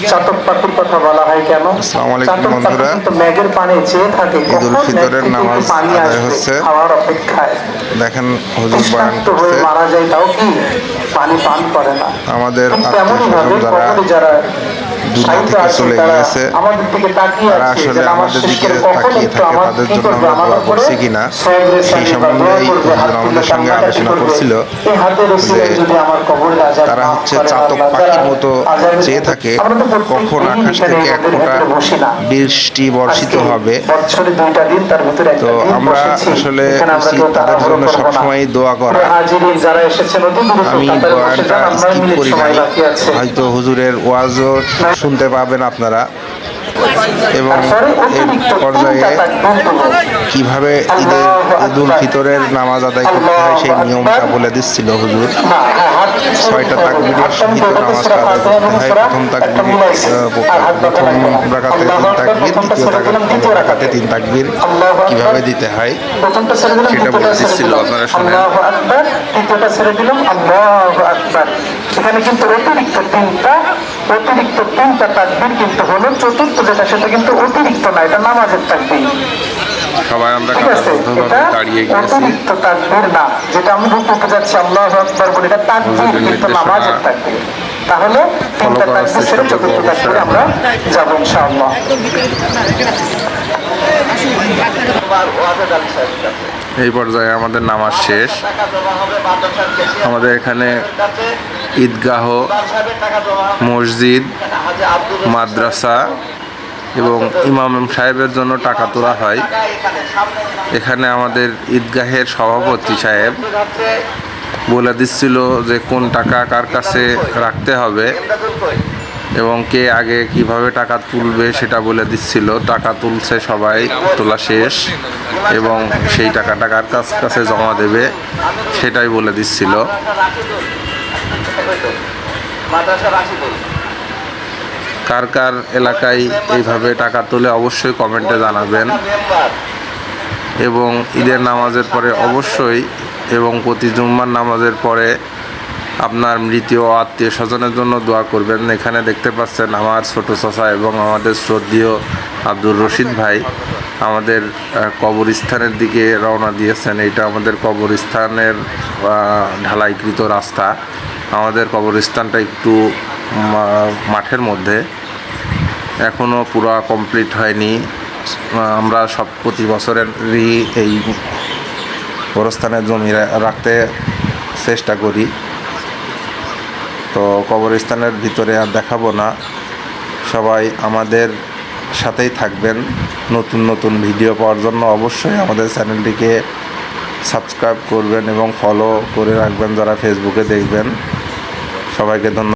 চাতক পাখির কথা বলা হয় কেন? আসসালামু আলাইকুম চাতক পাখি বন্ধুরা, কিন্তু মেঘের পানে চেয়ে থাকে ঈদ উল কখন মেঘ ফিতরের থেকে নামাজ পানি আদায় আসবে হচ্ছে। খাওয়ার অপেক্ষায়। দেখেন হুজুর বয়ান তৃষ্ণার্ত হয়ে করছে। মারা যায় তাও কি পানি পান করে না। আমাদের ঠিক আত্মীয় তেমনই ভাবে স্বজন যারা কবরে যারা দুনিয়া সাহিত্য থেকে আছে চলে তারা গিয়েছে, আমাদের দিকে তাকিয়ে তারা আছে যে আসলে নামাজ আমাদের শেষ দিকে করে কখন তাকিয়ে একটু থাকে, আমার তাদের কি জন্য করবে আমরা আমার দোয়া উপরে করছি কিনা সয়গরে সেই সালি বা দোয়া সম্বন্ধেই করবে, হাত হুজুর তুলে আমাদের সঙ্গে কান্নাকাটি আলোচনা করবে। করছিল এই হাতের যে উসিলায় যদি আমার কবরের আযাব তারা মাফ হচ্ছে করেন চাতক আল্লাহ। যারা পাখির মতো আযাবের চেয়ে ভিতর, থাকে আমরা তো প্রত্যেক কখন দিন আকাশ এখানে থেকে এই এক রোদের ফোঁটা ভেতরে বসি না। বৃষ্টি বর্ষিত আজকে হবে। বছরে 2টা দিন, তার ভিতরে তো একটা দিন আমরা বসেছি। আসলে এখানে আমরা উচিত কেউ তাদের তাড়াহুড়ো জন্য করবো না। সবসময় দোয়া করা। হাজিরিন যারা এসেছেন অতি দ্রুত আমি কাতারে বসে বয়ানটা যান, 9 স্কিপ মিনিট করি সময় নাই, বাকি আছে। হয়তো হুজুরের ওয়াজও শুনতে পাবেন আপনারা। এবং তারপরে এর অতিরিক্ত পর্যায়ে 3টা তাকবীর কিভাবে আল্লাহু ঈদুল আকবার, ফিতরের নামাজ আদায় করতে হয় সেই আল্লাহু নিয়মটা আকবার। বলে দিচ্ছিল হুজুর। না, হাত 6টা তাকবীরের সহিত নামাজটা আদায় করতে হয়। প্রথম একটা তাকবীরে মিল আছে, আর হাত বাঁকা প্রথম লাগবে না। রাকাতে আল্লাহু 3 আকবার, তাকবীর, প্রথমটা দ্বিতীয় ছেড়ে দিলাম, দ্বিতীয় রাকাতে রাকাতে 3 তাকবীর আল্লাহু আকবার, কিভাবে দিতে হয় প্রথমটা ছেড়ে দিলাম, সেটা দ্বিতীয়টা বলে ছেড়ে দিচ্ছিল, দিলাম, আপনারা শোনেন। আল্লাহু আকবার, তৃতীয়টা ছেড়ে দিলাম, আল্লাহু আকবার। এখানে কিন্তু অতিরিক্ত তিনটা তাকবীর কিন্তু হলো। চতুর্থ যেটা সেটা কিন্তু অতিরিক্ত না, এটা নামাজের তাকবীর। সবাই আমরা ঠিক আছে, কাতারবদ্ধভাবে এটা দাঁড়িয়ে গিয়েছি। অতিরিক্ত তাকবীর না, যেটা আমি রুকুতে যাচ্ছি আল্লাহু আকবার বলে, এটা তাকবীর হুজুরের কিন্তু নির্দেশনা নামাজের তাকবীর। তাহলে ফলো তিনটা করার তাকবীর চেষ্টা ছেড়ে করবো চতুর্থ অবশ্যই তাকবীরে আমরা আমরা। যাব ইনশাআল্লাহ। এই পর্যায়ে আমাদের নামাজ শেষ। আমাদের এখানে ঈদগাহ, মসজিদ, মাদ্রাসা এবং ইমাম সাহেবের জন্য টাকা তোলা হয়। এখানে আমাদের ঈদগাহের সভাপতি সাহেব বলে দিচ্ছিল যে কোন টাকা কার কাছে রাখতে হবে এবং কে আগে কিভাবে টাকা তুলবে সেটা বলে দিচ্ছিল। টাকা তুলছে সবাই, তোলা শেষ, এবং সেই টাকাটা কার কাছে জমা দেবে সেটাই বলে দিচ্ছিল। কার কার এলাকায় এইভাবে টাকা তুলে অবশ্যই কমেন্টে জানাবেন। এবং ঈদের নামাজের পরে অবশ্যই এবং প্রতি জুম্মার নামাজের পরে আপনার মৃত আত্মীয় স্বজনের জন্য দোয়া করবেন। এখানে দেখতে পাচ্ছেন আমার ছোট চাচা এবং আমাদের শ্রদ্ধেয় আব্দুর রশিদ ভাই আমাদের কবরস্থানের দিকে রওনা দিয়েছেন। এইটা আমাদের কবরস্থানের ঢালাইকৃত রাস্তা। আমাদের কবরস্থানটা একটু মাঠের মধ্যে, এখনও পুরো কমপ্লিট হয়নি। আমরা সব প্রতি বছরেরই এই কবরস্থানের জমি রাখতে চেষ্টা করি। তো কবরস্থানের ভিতরে আর দেখাবো না, সবাই আমাদের সাথেই থাকবেন। নতুন নতুন ভিডিও পাওয়ার জন্য অবশ্যই আমাদের চ্যানেলটিকে সাবস্ক্রাইব করবেন এবং ফলো করে রাখবেন যারা ফেসবুকে দেখবেন। সবাইকে ধন্যবাদ।